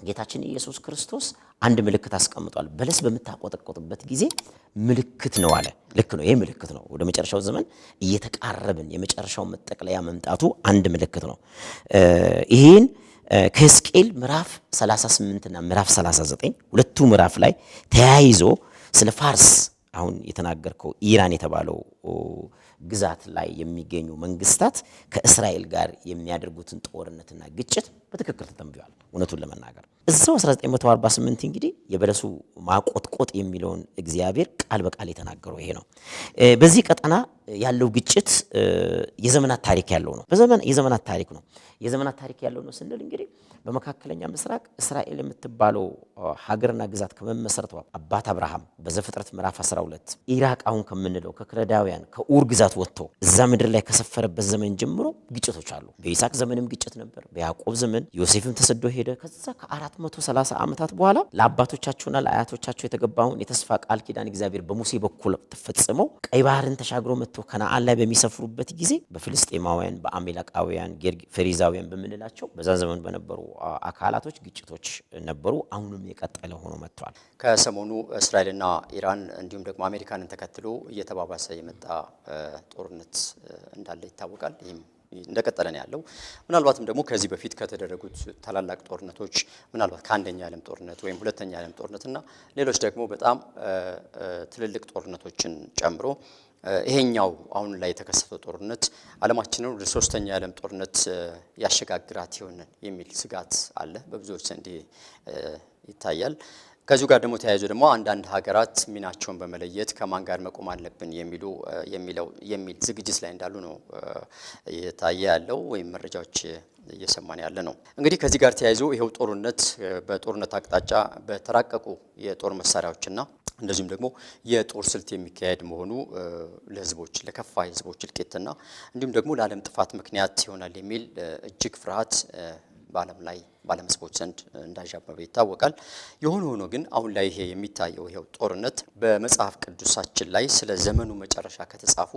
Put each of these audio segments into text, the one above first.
ጌታችን ኢየሱስ ክርስቶስ አንድ ምልክት አስቀምጧል። በለስ በመታቆጠቆጥበት ጊዜ ምልክት ነው አለ። ልክ ነው፣ ይሄ ምልክት ነው። ወደ መጨረሻው ዘመን እየተቃረብን የመጨረሻው መጠቅለያ መምጣቱ አንድ ምልክት ነው። ይሄን ከሕዝቅኤል ምዕራፍ 38 እና ምዕራፍ 39 ሁለቱ ምዕራፍ ላይ ተያይዞ ስለ ፋርስ አሁን የተናገርከው ኢራን የተባለው ግዛት ላይ የሚገኙ መንግስታት ከእስራኤል ጋር የሚያደርጉትን ጦርነትና ግጭት በትክክል ተተንብዮአል። እውነቱን ለመናገር እዛው 1948 እንግዲህ የበለሱ ማቆጥቆጥ የሚለውን እግዚአብሔር ቃል በቃል የተናገረው ይሄ ነው። በዚህ ቀጠና ያለው ግጭት የዘመናት ታሪክ ያለው ነው። የዘመናት ታሪክ ነው። የዘመናት ታሪክ ያለው ነው ስንል እንግዲህ በመካከለኛ ምስራቅ እስራኤል የምትባለው ሀገርና ግዛት ከመመሰረቷ አባት አብርሃም በዘፍጥረት ምዕራፍ 12 ኢራቅ አሁን ከምንለው ከክለዳውያን ከኡር ግዛት ወጥቶ እዛ ምድር ላይ ከሰፈረበት ዘመን ጀምሮ ግጭቶች አሉ። በይስሐቅ ዘመንም ግጭት ነበር። በያዕቆብ ዘመን ዮሴፍም ተሰዶ ሄደ። ከዛ ከ430 ዓመታት በኋላ ለአባቶቻቸውና ለአያቶቻቸው የተገባውን የተስፋ ቃል ኪዳን እግዚአብሔር በሙሴ በኩል ተፈጽሞ ቀይ ባህርን ተሻግሮ መጥቶ ከነዓን ላይ በሚሰፍሩበት ጊዜ በፍልስጤማውያን፣ በአሜላቃውያን፣ ፌሪዛውያን በምንላቸው በዛ ዘመን በነበሩ አካላቶች ግጭቶች ነበሩ። አሁንም የቀጠለ ሆኖ መጥቷል። ከሰሞኑ እስራኤልና ኢራን እንዲሁም ደግሞ አሜሪካንን ተከትሎ እየተባባሰ የመጣ ጦርነት እንዳለ ይታወቃል። ይህም እንደቀጠለ ነው ያለው። ምናልባትም ደግሞ ከዚህ በፊት ከተደረጉት ታላላቅ ጦርነቶች ምናልባት ከአንደኛ የዓለም ጦርነት ወይም ሁለተኛ የዓለም ጦርነትና ሌሎች ደግሞ በጣም ትልልቅ ጦርነቶችን ጨምሮ ይሄኛው አሁን ላይ የተከሰተው ጦርነት ዓለማችንን ወደ ሶስተኛ የዓለም ጦርነት ያሸጋግራት ይሆን የሚል ስጋት አለ፣ በብዙዎች ዘንድ ይታያል። ከዚሁ ጋር ደግሞ ተያይዞ ደግሞ አንዳንድ ሀገራት ሚናቸውን በመለየት ከማን ጋር መቆም አለብን የሚል ዝግጅት ላይ እንዳሉ ነው እየታየ ያለው ወይም መረጃዎች እየሰማን ያለ ነው። እንግዲህ ከዚህ ጋር ተያይዞ ይሄው ጦርነት በጦርነት አቅጣጫ በተራቀቁ የጦር መሳሪያዎችና እንደዚሁም ደግሞ የጦር ስልት የሚካሄድ መሆኑ ለህዝቦች ለከፋ ህዝቦች እልቂትና እንዲሁም ደግሞ ለዓለም ጥፋት ምክንያት ይሆናል የሚል እጅግ ፍርሃት በዓለም ህዝቦች ዘንድ እንዳዣበበ ይታወቃል። የሆነ ሆኖ ግን አሁን ላይ ይሄ የሚታየው ይሄው ጦርነት በመጽሐፍ ቅዱሳችን ላይ ስለ ዘመኑ መጨረሻ ከተጻፉ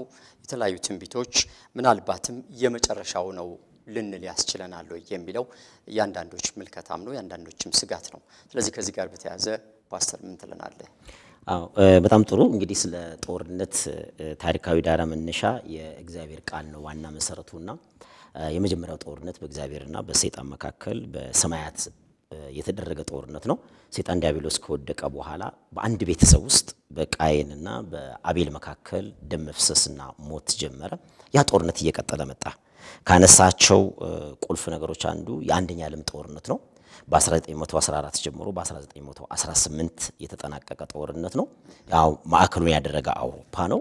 የተለያዩ ትንቢቶች ምናልባትም የመጨረሻው ነው ልንል ያስችለናል የሚለው ያንዳንዶች ምልከታም ነው፣ ያንዳንዶችም ስጋት ነው። ስለዚህ ከዚህ ጋር በተያያዘ ፓስተር ምን ትለናለህ? በጣም ጥሩ። እንግዲህ ስለ ጦርነት ታሪካዊ ዳራ መነሻ የእግዚአብሔር ቃል ነው ዋና መሰረቱና የመጀመሪያው ጦርነት በእግዚአብሔርና በሰይጣን መካከል በሰማያት የተደረገ ጦርነት ነው። ሰይጣን ዲያብሎስ ከወደቀ በኋላ በአንድ ቤተሰብ ውስጥ በቃየንና በአቤል መካከል ደም መፍሰስና ሞት ጀመረ። ያ ጦርነት እየቀጠለ መጣ። ካነሳቸው ቁልፍ ነገሮች አንዱ የአንደኛ ዓለም ጦርነት ነው። በ1914 ጀምሮ በ1918 የተጠናቀቀ ጦርነት ነው። ያው ማዕከሉን ያደረገ አውሮፓ ነው።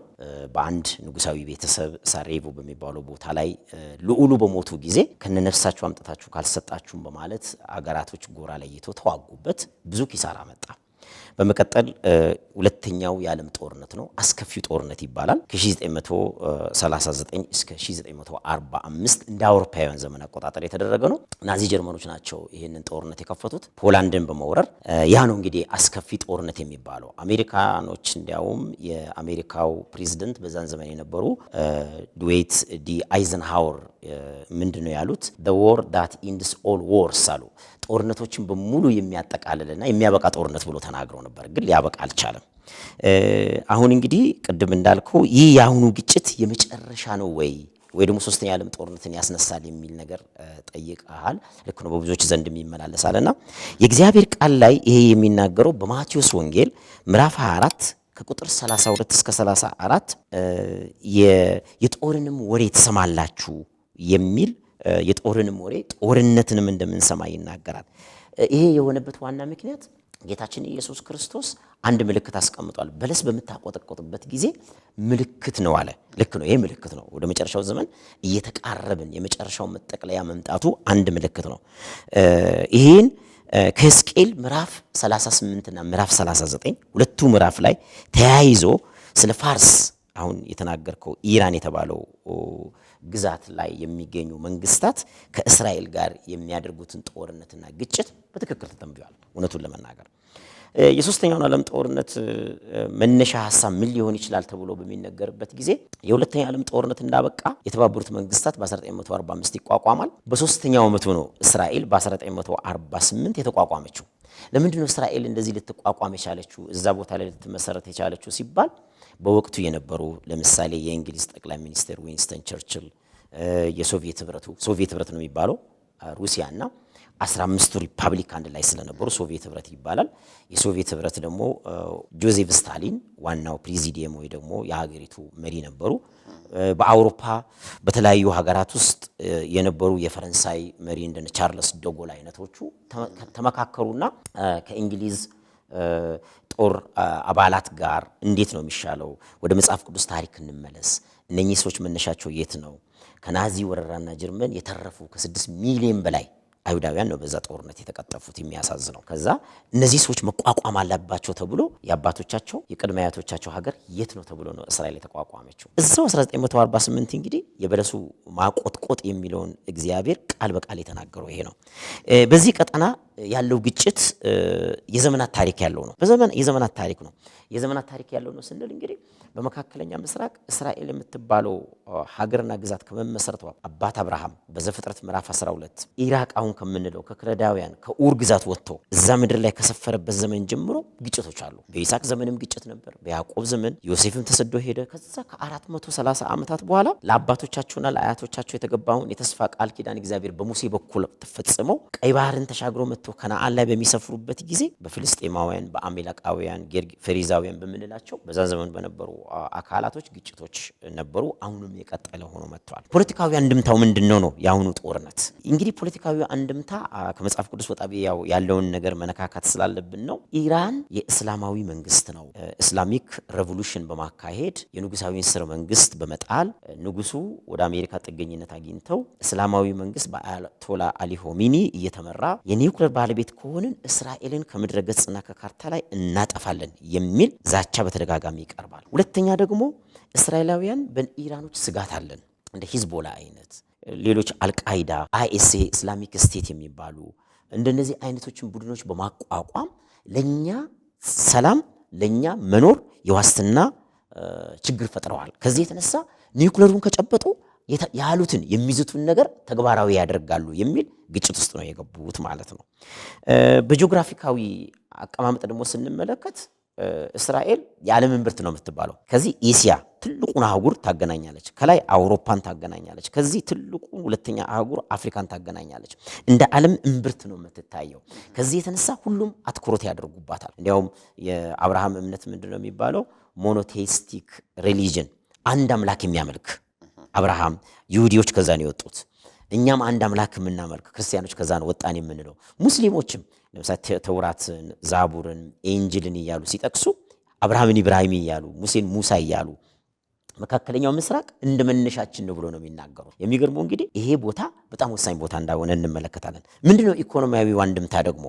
በአንድ ንጉሳዊ ቤተሰብ ሳሬቮ በሚባለው ቦታ ላይ ልዑሉ በሞቱ ጊዜ ከነነፍሳችሁ አምጥታችሁ ካልሰጣችሁም በማለት አገራቶች ጎራ ለይቶ ተዋጉበት። ብዙ ኪሳራ መጣ። በመቀጠል ሁለተኛው የዓለም ጦርነት ነው። አስከፊው ጦርነት ይባላል። ከ1939 እስከ 1945 እንደ አውሮፓውያን ዘመን አቆጣጠር የተደረገ ነው። ናዚ ጀርመኖች ናቸው ይህንን ጦርነት የከፈቱት ፖላንድን በመውረር። ያ ነው እንግዲህ አስከፊ ጦርነት የሚባለው። አሜሪካኖች እንዲያውም የአሜሪካው ፕሬዝዳንት በዛን ዘመን የነበሩ ድዌይት ዲ አይዘንሃወር ምንድነው ያሉት? the war that ends all wars አሉ። ጦርነቶችን በሙሉ የሚያጠቃልልና የሚያበቃ ጦርነት ብሎ ተናግረው ነበር፣ ግን ሊያበቃ አልቻለም። አሁን እንግዲህ ቅድም እንዳልከው ይህ የአሁኑ ግጭት የመጨረሻ ነው ወይ ደግሞ ሶስተኛ የዓለም ጦርነትን ያስነሳል የሚል ነገር ጠይቀሃል። ልክ ነው፣ በብዙዎች ዘንድ የሚመላለሳልና የእግዚአብሔር ቃል ላይ ይሄ የሚናገረው በማቴዎስ ወንጌል ምዕራፍ 24 ከቁጥር 32 እስከ 34 የጦርንም ወሬ ትሰማላችሁ የሚል የጦርንም ወሬ ጦርነትንም እንደምንሰማ ይናገራል። ይሄ የሆነበት ዋና ምክንያት ጌታችን ኢየሱስ ክርስቶስ አንድ ምልክት አስቀምጧል። በለስ በመታቆጠቆጥበት ጊዜ ምልክት ነው አለ። ልክ ነው፣ ይሄ ምልክት ነው። ወደ መጨረሻው ዘመን እየተቃረብን የመጨረሻው መጠቅለያ መምጣቱ አንድ ምልክት ነው። ይሄን ከሕዝቅኤል ምዕራፍ 38 እና ምዕራፍ 39 ሁለቱ ምዕራፍ ላይ ተያይዞ ስለ ፋርስ አሁን የተናገርከው ኢራን የተባለው ግዛት ላይ የሚገኙ መንግስታት ከእስራኤል ጋር የሚያደርጉትን ጦርነትና ግጭት በትክክል ተተንብዮአል። እውነቱን ለመናገር የሶስተኛውን ዓለም ጦርነት መነሻ ሐሳብ ምን ሊሆን ይችላል ተብሎ በሚነገርበት ጊዜ የሁለተኛው ዓለም ጦርነት እንዳበቃ የተባበሩት መንግስታት በ1945 ይቋቋማል። በሶስተኛው ዓመቱ ነው እስራኤል በ1948 የተቋቋመችው። ለምንድነው እስራኤል እንደዚህ ልትቋቋም የቻለችው እዛ ቦታ ላይ ልትመሰረት የቻለችው ሲባል በወቅቱ የነበሩ ለምሳሌ የእንግሊዝ ጠቅላይ ሚኒስትር ዊንስተን ቸርችል፣ የሶቪየት ህብረት ነው የሚባለው ሩሲያና 15ቱ ሪፐብሊክ አንድ ላይ ስለነበሩ ሶቪየት ህብረት ይባላል። የሶቪየት ህብረት ደግሞ ጆዜፍ ስታሊን ዋናው ፕሬዚዲየም ወይ ደግሞ የሀገሪቱ መሪ ነበሩ። በአውሮፓ በተለያዩ ሀገራት ውስጥ የነበሩ የፈረንሳይ መሪ እንደነ ቻርልስ ደጎል አይነቶቹ ተመካከሩና ከእንግሊዝ ጦር አባላት ጋር እንዴት ነው የሚሻለው? ወደ መጽሐፍ ቅዱስ ታሪክ እንመለስ። እነኚህ ሰዎች መነሻቸው የት ነው? ከናዚ ወረራና ጀርመን የተረፉ ከ6 ሚሊዮን በላይ አይሁዳውያን ነው በዛ ጦርነት የተቀጠፉት። የሚያሳዝነው ከዛ እነዚህ ሰዎች መቋቋም አለባቸው ተብሎ የአባቶቻቸው የቅድመ አያቶቻቸው ሀገር የት ነው ተብሎ ነው እስራኤል የተቋቋመችው። እዛው 1948 እንግዲህ የበለሱ ማቆጥቆጥ የሚለውን እግዚአብሔር ቃል በቃል የተናገረው ይሄ ነው። በዚህ ቀጠና ያለው ግጭት የዘመናት ታሪክ ያለው ነው። የዘመናት ታሪክ ነው። የዘመናት ታሪክ ያለው ነው ስንል እንግዲህ በመካከለኛ ምስራቅ እስራኤል የምትባለው ሀገርና ግዛት ከመመስረቷ አባት አብርሃም በዘፍጥረት ምዕራፍ 12 ኢራቅ አሁን ከምንለው ከክለዳውያን ከኡር ግዛት ወጥቶ እዛ ምድር ላይ ከሰፈረበት ዘመን ጀምሮ ግጭቶች አሉ። በይስሐቅ ዘመንም ግጭት ነበር። በያዕቆብ ዘመን ዮሴፍም ተሰዶ ሄደ። ከዛ ከ430 ዓመታት በኋላ ለአባቶቻቸውና ለአያቶቻቸው የተገባውን የተስፋ ቃል ኪዳን እግዚአብሔር በሙሴ በኩል ተፈጽመው ቀይ ባህርን ተሻግሮ መጥቶ ከነዓን ላይ በሚሰፍሩበት ጊዜ በፍልስጤማውያን፣ በአሜላቃውያን፣ ፌሪዛውያን በምንላቸው በዛ ዘመን በነበሩ አካላቶች ግጭቶች ነበሩ። አሁንም የቀጠለ ሆኖ መጥቷል። ፖለቲካዊ አንድምታው ምንድነው ነው የአሁኑ ጦርነት? እንግዲህ ፖለቲካዊ አንድምታ ከመጽሐፍ ቅዱስ ወጣ ያለውን ነገር መነካካት ስላለብን ነው። ኢራን የእስላማዊ መንግስት ነው። እስላሚክ ሬቮሉሽን በማካሄድ የንጉሳዊን ስር መንግስት በመጣል ንጉሱ ወደ አሜሪካ ጥገኝነት አግኝተው እስላማዊ መንግስት በአያቶላ አሊ ሆሚኒ እየተመራ የኒውክሌር ባለቤት ከሆንን እስራኤልን ከምድረ ገጽና ከካርታ ላይ እናጠፋለን የሚል ዛቻ በተደጋጋሚ ይቀርባል። ሁለተኛ ደግሞ እስራኤላውያን በኢራኖች ስጋት አለን እንደ ሂዝቦላ አይነት ሌሎች አልቃይዳ፣ አይኤስኤ፣ ኢስላሚክ ስቴት የሚባሉ እንደነዚህ አይነቶችን ቡድኖች በማቋቋም ለኛ ሰላም ለኛ መኖር የዋስትና ችግር ፈጥረዋል። ከዚህ የተነሳ ኒውክሌሩን ከጨበጡ ያሉትን የሚይዙትን ነገር ተግባራዊ ያደርጋሉ የሚል ግጭት ውስጥ ነው የገቡት ማለት ነው። በጂኦግራፊካዊ አቀማመጥ ደግሞ ስንመለከት እስራኤል የዓለም እምብርት ነው የምትባለው። ከዚህ ኤሲያ ትልቁን አህጉር ታገናኛለች፣ ከላይ አውሮፓን ታገናኛለች፣ ከዚህ ትልቁን ሁለተኛ አህጉር አፍሪካን ታገናኛለች። እንደ ዓለም እምብርት ነው የምትታየው። ከዚህ የተነሳ ሁሉም አትኩሮት ያደርጉባታል። እንዲያውም የአብርሃም እምነት ምንድነው የሚባለው? ሞኖቴይስቲክ ሪሊጅን፣ አንድ አምላክ የሚያመልክ አብርሃም፣ ይሁዲዎች ከዛ ነው የወጡት። እኛም አንድ አምላክ የምናመልክ ክርስቲያኖች ከዛ ነው ወጣን የምንለው። ሙስሊሞችም ለምሳሌ ተውራትን፣ ዛቡርን፣ ኤንጅልን እያሉ ሲጠቅሱ አብርሃምን ኢብራሂም እያሉ ሙሴን ሙሳ እያሉ መካከለኛው ምስራቅ እንደ መነሻችን ነው ብሎ ነው የሚናገሩት። የሚገርመው እንግዲህ ይሄ ቦታ በጣም ወሳኝ ቦታ እንዳሆነ እንመለከታለን። ምንድነው ኢኮኖሚያዊ አንድምታ ደግሞ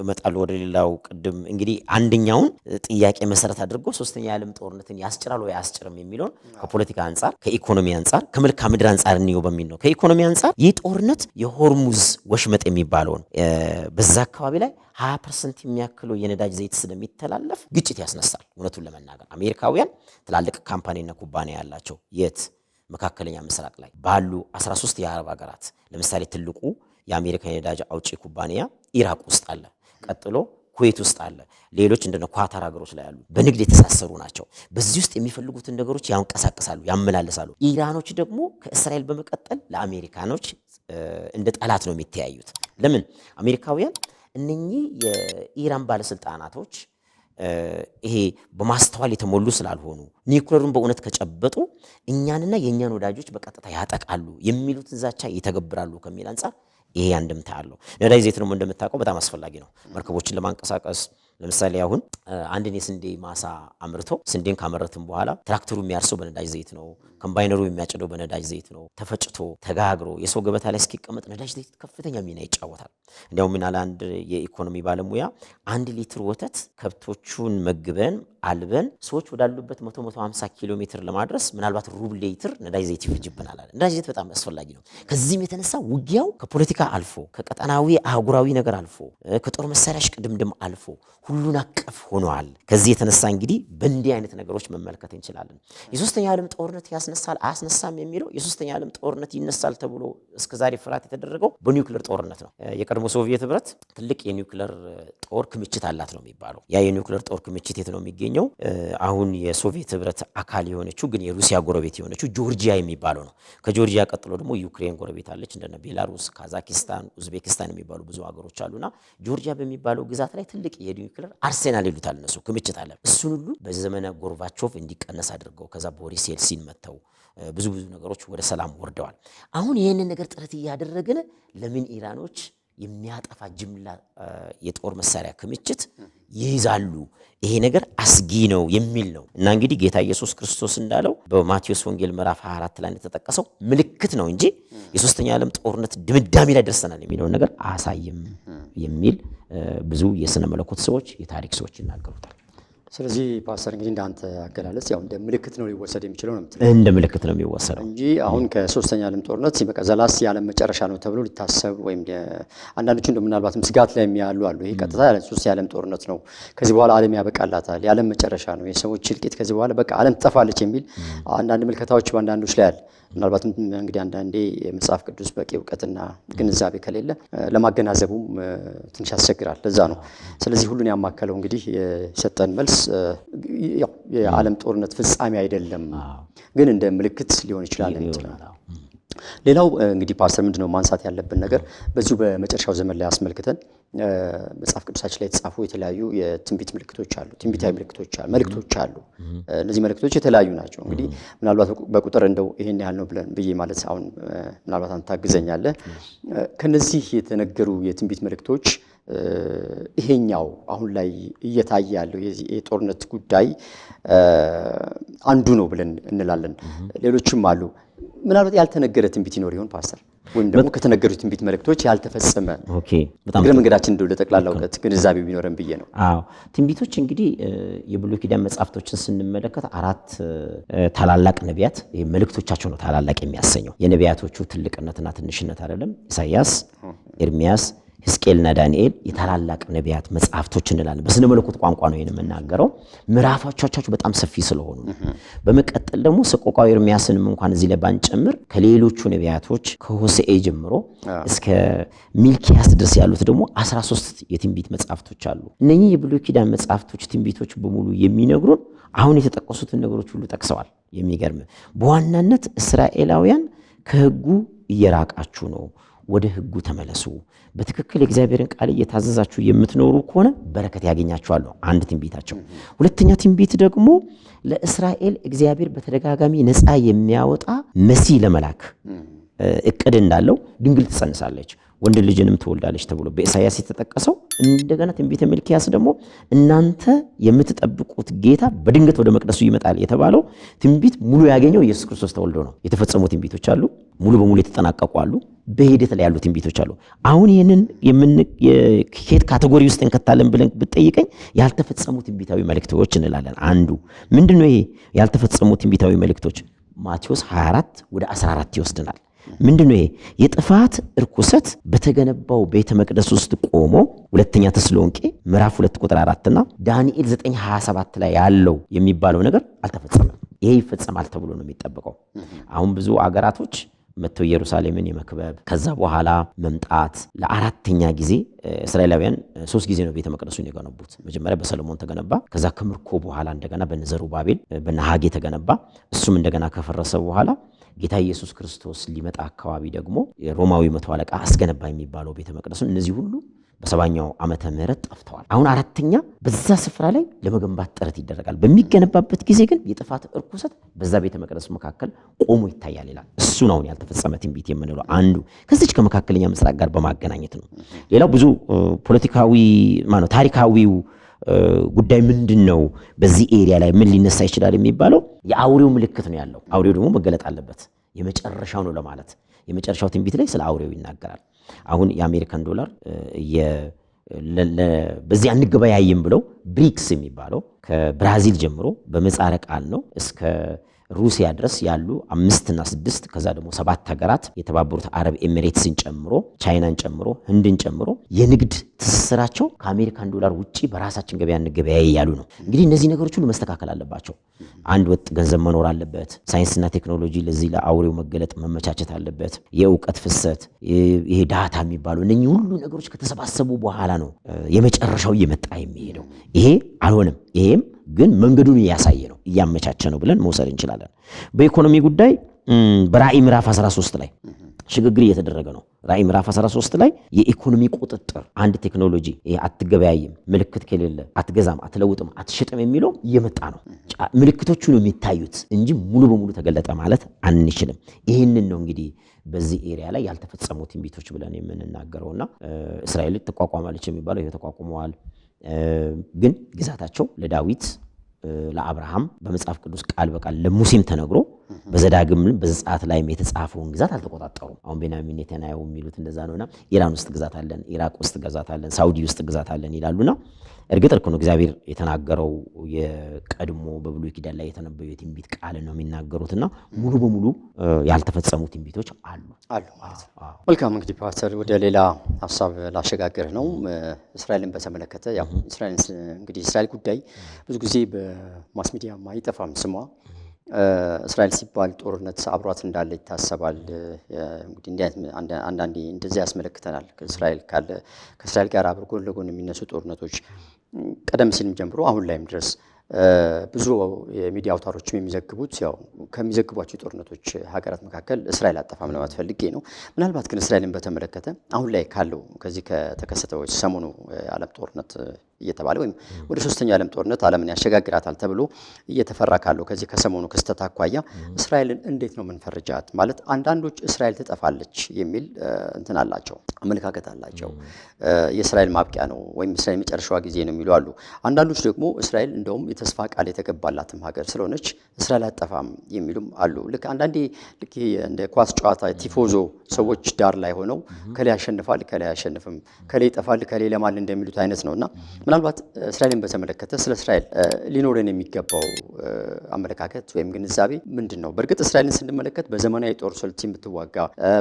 እመጣለሁ ወደ ሌላው። ቅድም እንግዲህ አንደኛውን ጥያቄ መሰረት አድርጎ ሶስተኛ የዓለም ጦርነትን ያስጭራል ወይ አያስጭርም የሚለውን ከፖለቲካ አንጻር፣ ከኢኮኖሚ አንጻር፣ ከመልክዓ ምድር አንጻር እንየው በሚል ነው። ከኢኮኖሚ አንጻር ይህ ጦርነት የሆርሙዝ ወሽመጥ የሚባለውን በዛ አካባቢ ላይ 20% የሚያክለው የነዳጅ ዘይት ስለሚተላለፍ ግጭት ያስነሳል። እውነቱን ለመናገር አሜሪካውያን ትላልቅ ካምፓኒና ኩባንያ ያላቸው የት መካከለኛ ምስራቅ ላይ ባሉ 13 የአረብ ሀገራት ለምሳሌ ትልቁ የአሜሪካ የነዳጅ አውጪ ኩባንያ ኢራቅ ውስጥ አለ። ቀጥሎ ኩዌት ውስጥ አለ። ሌሎች እንደነ ኳታር ሀገሮች ላይ አሉ። በንግድ የተሳሰሩ ናቸው። በዚህ ውስጥ የሚፈልጉትን ነገሮች ያንቀሳቅሳሉ፣ ያመላልሳሉ። ኢራኖች ደግሞ ከእስራኤል በመቀጠል ለአሜሪካኖች እንደ ጠላት ነው የሚተያዩት። ለምን? አሜሪካውያን እነኚህ የኢራን ባለስልጣናቶች ይሄ በማስተዋል የተሞሉ ስላልሆኑ ኒውክሌሩን በእውነት ከጨበጡ እኛንና የእኛን ወዳጆች በቀጥታ ያጠቃሉ የሚሉትን ዛቻ ይተገብራሉ ከሚል አንጻር ይሄ አንድምታ አለው። ነዳጅ ዘይት ደግሞ እንደምታውቀው በጣም አስፈላጊ ነው። መርከቦችን ለማንቀሳቀስ ለምሳሌ አሁን አንድን የስንዴ ማሳ አምርቶ ስንዴን ካመረትን በኋላ ትራክተሩ የሚያርሰው በነዳጅ ዘይት ነው። ኮምባይነሩ የሚያጭደው በነዳጅ ዘይት ነው። ተፈጭቶ ተጋግሮ የሰው ገበታ ላይ እስኪቀመጥ ነዳጅ ዘይት ከፍተኛ ሚና ይጫወታል። እንዲያውም ምን አለ አንድ የኢኮኖሚ ባለሙያ 1 ሊትር ወተት ከብቶቹን መግበን አልበን ሰዎች ወዳሉበት 150 ኪሎ ሜትር ለማድረስ ምናልባት ሩብ ሊትር ነዳጅ ዘይት ይፈጅብናል አለ። ነዳጅ ዘይት በጣም አስፈላጊ ነው። ከዚህም የተነሳ ውጊያው ከፖለቲካ አልፎ ከቀጠናዊ አህጉራዊ ነገር አልፎ ከጦር መሳሪያ ሽቅድምድም አልፎ ሁሉን አቀፍ ሆኗል። ከዚህ የተነሳ እንግዲህ በእንዲህ አይነት ነገሮች መመልከት እንችላለን። የሶስተኛ ዓለም ጦርነት ያስነሳል አያስነሳም የሚለው የሶስተኛ ዓለም ጦርነት ይነሳል ተብሎ እስከዛሬ ፍርሃት የተደረገው በኒውክሌር ጦርነት ነው። የቀድሞ ሶቪየት ህብረት ትልቅ የኒውክሌር ጦር ክምችት አላት ነው የሚባለው። ያ የኒውክሌር ጦር ክምችት የት ነው የሚገኘው? አሁን የሶቪየት ህብረት አካል የሆነችው ግን የሩሲያ ጎረቤት የሆነችው ጆርጂያ የሚባለው ነው። ከጆርጂያ ቀጥሎ ደግሞ ዩክሬን ጎረቤት አለች፣ እንደነ ቤላሩስ፣ ካዛኪስታን፣ ኡዝቤኪስታን የሚባሉ ብዙ ሀገሮች አሉና ጆርጂያ በሚባለው ግዛት ላይ ትልቅ የኒውክሌር አርሴናል ይሉታል እነሱ ክምችት አለ። እሱን ሁሉ በዘመነ ጎርባቾቭ እንዲቀነስ አድርገው ከዛ ቦሪስ የልሲን መተው ብዙ ነገሮች ወደ ሰላም ወርደዋል። አሁን ይህንን ነገር ጥረት እያደረግን ለምን ኢራኖች የሚያጠፋ ጅምላ የጦር መሳሪያ ክምችት ይይዛሉ? ይሄ ነገር አስጊ ነው የሚል ነው። እና እንግዲህ ጌታ ኢየሱስ ክርስቶስ እንዳለው በማቴዎስ ወንጌል ምዕራፍ 24 ላይ እንደተጠቀሰው ምልክት ነው እንጂ የሶስተኛ ዓለም ጦርነት ድምዳሜ ላይ ደርሰናል የሚለውን ነገር አያሳይም የሚል ብዙ የሥነ መለኮት ሰዎች፣ የታሪክ ሰዎች ይናገሩታል። ስለዚህ ፓስተር እንግዲህ እንዳንተ አገላለጽ ያው እንደ ምልክት ነው ሊወሰድ የሚችለው ነው የምትለው። እንደ ምልክት ነው የሚወሰደው እንጂ አሁን ከሶስተኛ ዓለም ጦርነት በቃ ዘላስ የዓለም መጨረሻ ነው ተብሎ ሊታሰብ ወይም አንዳንዶቹ ምናልባትም ስጋት ላይ የሚያሉ አሉ። ይሄ ቀጥታ ሶስተኛ ዓለም ጦርነት ነው፣ ከዚህ በኋላ ዓለም ያበቃላታል፣ የዓለም መጨረሻ ነው፣ የሰዎች እልቂት ከዚህ በኋላ በቃ ዓለም ትጠፋለች የሚል አንዳንድ ምልከታዎች በአንዳንዶች ላይ አለ። ምናልባትም እንግዲህ አንዳንዴ የመጽሐፍ ቅዱስ በቂ እውቀትና ግንዛቤ ከሌለ ለማገናዘቡም ትንሽ ያስቸግራል። ለዛ ነው ስለዚህ ሁሉን ያማከለው እንግዲህ የሰጠን መልስ ያው የዓለም ጦርነት ፍጻሜ አይደለም፣ ግን እንደ ምልክት ሊሆን ይችላል። ሌላው እንግዲህ ፓስተር ምንድነው ማንሳት ያለብን ነገር በዚሁ በመጨረሻው ዘመን ላይ አስመልክተን መጽሐፍ ቅዱሳችን ላይ የተጻፉ የተለያዩ የትንቢት ምልክቶች አሉ፣ ትንቢታዊ ምልክቶች አሉ፣ መልክቶች አሉ። እነዚህ መልክቶች የተለያዩ ናቸው። እንግዲህ ምናልባት በቁጥር እንደው ይሄን ያህል ነው ብለን ብዬ ማለት አሁን ምናልባት አንተ ታግዘኛለህ። ከነዚህ የተነገሩ የትንቢት መልክቶች ይሄኛው አሁን ላይ እየታየ ያለው የጦርነት ጉዳይ አንዱ ነው ብለን እንላለን። ሌሎችም አሉ። ምናልባት ያልተነገረ ትንቢት ይኖር ይሆን ፓስተር? ወይም ደግሞ ከተነገሩ ትንቢት መልእክቶች ያልተፈጸመ በጣም መንገዳችን እንደው ለጠቅላላ እውቀት ግንዛቤ ቢኖረን ብዬ ነው። አዎ ትንቢቶች እንግዲህ የብሉይ ኪዳን መጻሕፍቶችን ስንመለከት 4 ታላላቅ ነቢያት መልእክቶቻቸው ነው ታላላቅ የሚያሰኘው። የነቢያቶቹ ትልቅነትና ትንሽነት አይደለም። ኢሳይያስ፣ ኤርሚያስ፣ ሕዝቅኤልና ዳንኤል የታላላቅ ነቢያት መጻሕፍቶች እንላለን። በስነ መለኮት ቋንቋ ነው የምናገረው። ምዕራፎቻቸው በጣም ሰፊ ስለሆኑ በመቀጠል ደግሞ ሰቆቃው ኤርሚያስንም እንኳን እዚህ ላይ ባንጨምር ከሌሎቹ ነቢያቶች ከሆሴዕ ጀምሮ እስከ ሚልኪያስ ድረስ ያሉት ደግሞ 13 የትንቢት መጻሕፍቶች አሉ። እነኚህ የብሉይ ኪዳን መጻሕፍቶች ትንቢቶች በሙሉ የሚነግሩን አሁን የተጠቀሱትን ነገሮች ሁሉ ጠቅሰዋል። የሚገርም በዋናነት እስራኤላውያን ከሕጉ እየራቃችሁ ነው፣ ወደ ሕጉ ተመለሱ፣ በትክክል የእግዚአብሔርን ቃል እየታዘዛችሁ የምትኖሩ ከሆነ በረከት ያገኛችኋል። አንድ ትንቢታቸው። ሁለተኛ ትንቢት ደግሞ ለእስራኤል እግዚአብሔር በተደጋጋሚ ነፃ የሚያወጣ መሲህ ለመላክ እቅድ እንዳለው ድንግል ትጸንሳለች፣ ወንድ ልጅንም ትወልዳለች ተብሎ በኢሳይያስ የተጠቀሰው። እንደገና ትንቢተ ሚልክያስ ደግሞ እናንተ የምትጠብቁት ጌታ በድንገት ወደ መቅደሱ ይመጣል የተባለው ትንቢት ሙሉ ያገኘው ኢየሱስ ክርስቶስ ተወልዶ ነው። የተፈጸሙ ትንቢቶች አሉ፣ ሙሉ በሙሉ የተጠናቀቁ አሉ፣ በሂደት ላይ ያሉ ትንቢቶች አሉ። አሁን ይህንን ከየት ካቴጎሪ ውስጥ እንከታለን ብለን ብትጠይቀኝ ያልተፈጸሙ ትንቢታዊ መልእክቶች እንላለን። አንዱ ምንድነው? ይሄ ያልተፈጸሙ ትንቢታዊ መልእክቶች ማቴዎስ 24 ወደ 14 ይወስድናል። ምንድነው? ይሄ የጥፋት እርኩሰት በተገነባው ቤተ መቅደስ ውስጥ ቆሞ ሁለተኛ ተስሎንቄ ምዕራፍ 2 ቁጥር 4 እና ዳንኤል 9:27 ላይ ያለው የሚባለው ነገር አልተፈጸመም። ይሄ ይፈጸማል ተብሎ ነው የሚጠበቀው። አሁን ብዙ አገራቶች መጥተው ኢየሩሳሌምን የመክበብ ከዛ በኋላ መምጣት ለአራተኛ ጊዜ እስራኤላውያን 3 ጊዜ ነው ቤተ መቅደሱን የገነቡት። መጀመሪያ በሰሎሞን ተገነባ፣ ከዛ ከምርኮ በኋላ እንደገና በዘሩባቤል በነሐጌ ተገነባ። እሱም እንደገና ከፈረሰ በኋላ ጌታ ኢየሱስ ክርስቶስ ሊመጣ አካባቢ ደግሞ የሮማዊ መቶ አለቃ አስገነባ የሚባለው ቤተ መቅደሱን። እነዚህ ሁሉ በ70ኛው ዓመተ ምህረት ጠፍተዋል። አሁን አራተኛ በዛ ስፍራ ላይ ለመገንባት ጥረት ይደረጋል። በሚገነባበት ጊዜ ግን የጥፋት እርኩሰት በዛ ቤተ መቅደሱ መካከል ቆሞ ይታያል ይላል። እሱ ነው ያልተፈጸመ ትንቢት የምንለው አንዱ ከዚች ከመካከለኛ ምስራቅ ጋር በማገናኘት ነው። ሌላው ብዙ ፖለቲካዊ ታሪካዊው ጉዳይ ምንድነው? በዚህ ኤሪያ ላይ ምን ሊነሳ ይችላል የሚባለው የአውሬው ምልክት ነው ያለው። አውሬው ደግሞ መገለጥ አለበት። የመጨረሻው ነው ለማለት የመጨረሻው ትንቢት ላይ ስለ አውሬው ይናገራል። አሁን የአሜሪካን ዶላር በዚህ አንገበያይም ብለው ብሪክስ የሚባለው ከብራዚል ጀምሮ በመጻረ ቃል ነው እስከ ሩሲያ ድረስ ያሉ 5 እና 6 ከዛ ደግሞ 7 ሀገራት የተባበሩት አረብ ኤሚሬትስን ጨምሮ ቻይናን ጨምሮ ህንድን ጨምሮ የንግድ ትስስራቸው ከአሜሪካን ዶላር ውጪ በራሳችን ገበያ እንገበያይ ያሉ ነው። እንግዲህ እነዚህ ነገሮች ሁሉ መስተካከል አለባቸው። አንድ ወጥ ገንዘብ መኖር አለበት። ሳይንስና ቴክኖሎጂ ለዚህ ለአውሬው መገለጥ መመቻቸት አለበት። የእውቀት ፍሰት ይሄ ዳታ የሚባለው እነኚህ ሁሉ ነገሮች ከተሰባሰቡ በኋላ ነው የመጨረሻው እየመጣ የሚሄደው። ይሄ አልሆነም። ይሄም ግን መንገዱን እያሳየ ነው እያመቻቸ ነው ብለን መውሰድ እንችላለን። በኢኮኖሚ ጉዳይ በራእይ ምዕራፍ 13 ላይ ሽግግር እየተደረገ ነው። ራእይ ምዕራፍ 13 ላይ የኢኮኖሚ ቁጥጥር አንድ ቴክኖሎጂ አትገበያይም፣ ምልክት ከሌለ አትገዛም፣ አትለውጥም፣ አትሸጥም የሚለው እየመጣ ነው። ምልክቶቹ ነው የሚታዩት እንጂ ሙሉ በሙሉ ተገለጠ ማለት አንችልም። ይህንን ነው እንግዲህ በዚህ ኤሪያ ላይ ያልተፈጸሙ ትንቢቶች ብለን የምንናገረውና እስራኤል ተቋቋማለች የሚባለው ይሄ ተቋቁመዋል። ግን ግዛታቸው ለዳዊት ለአብርሃም በመጽሐፍ ቅዱስ ቃል በቃል ለሙሴም ተነግሮ በዘዳግም በዘጸአት ላይም የተጻፈውን ግዛት አልተቆጣጠሩም። አሁን ቤንያሚን ኔታንያሁ የሚሉት እንደዛ ነውና ኢራን ውስጥ ግዛት አለን፣ ኢራቅ ውስጥ ግዛት አለን፣ ሳውዲ ውስጥ ግዛት አለን ይላሉና እርግጥ ነው እግዚአብሔር የተናገረው የቀድሞ በብሉይ ኪዳን ላይ የተነበየው የትንቢት ቃል ነው የሚናገሩትና ሙሉ በሙሉ ያልተፈጸሙ ትንቢቶች አሉ ማለት ነው። መልካም እንግዲህ ፓስተር ወደ ሌላ ሐሳብ ላሸጋግር ነው። እስራኤልን በተመለከተ ያው እስራኤል ጉዳይ ብዙ ጊዜ በማስ ሚዲያ አይጠፋም ስሟ። እስራኤል ሲባል ጦርነት አብሯት እንዳለ ይታሰባል። እንግዲህ አንዳንዴ እንደዚህ ያስመለክተናል። ከእስራኤል ጋር አብሮ ጎን ለጎን የሚነሱ ጦርነቶች ቀደም ሲልም ጀምሮ አሁን ላይም ድረስ ብዙ የሚዲያ አውታሮችም የሚዘግቡት ያው ከሚዘግቧቸው ጦርነቶች ሀገራት መካከል እስራኤል አጠፋም ለማለት ፈልጌ ነው። ምናልባት ግን እስራኤልን በተመለከተ አሁን ላይ ካለው ከዚህ ከተከሰተው ሰሞኑ ዓለም ጦርነት እየተባለ ወይም ወደ ሶስተኛው ዓለም ጦርነት ዓለምን ያሸጋግራታል ተብሎ እየተፈራ ካለው ከዚህ ከሰሞኑ ክስተት አኳያ እስራኤልን እንዴት ነው መንፈርጃት? ማለት አንዳንዶች እስራኤል ትጠፋለች የሚል እንትን አላቸው፣ አመለካከት አላቸው። የእስራኤል ማብቂያ ነው ወይም እስራኤል መጨረሻዋ ጊዜ ነው የሚሉ አሉ። አንዳንዶች ደግሞ እስራኤል እንደውም የተስፋ ቃል የተገባላትም ሀገር ስለሆነች እስራኤል አጠፋም የሚሉም አሉ። ልክ አንዳንዴ ልክ እንደ ኳስ ጨዋታ ቲፎዞ ሰዎች ዳር ላይ ሆነው ከሌ ያሸንፋል ከሌ አያሸንፍም ከሌ ይጠፋል ከሌ ለማል እንደሚሉት አይነት ነውና ምናልባት እስራኤልን በተመለከተ ስለ እስራኤል ሊኖረን የሚገባው አመለካከት ወይም ግንዛቤ ምንድነው? በእርግጥ እስራኤልን ስንመለከት በዘመናዊ ጦር ስልት የምትዋጋ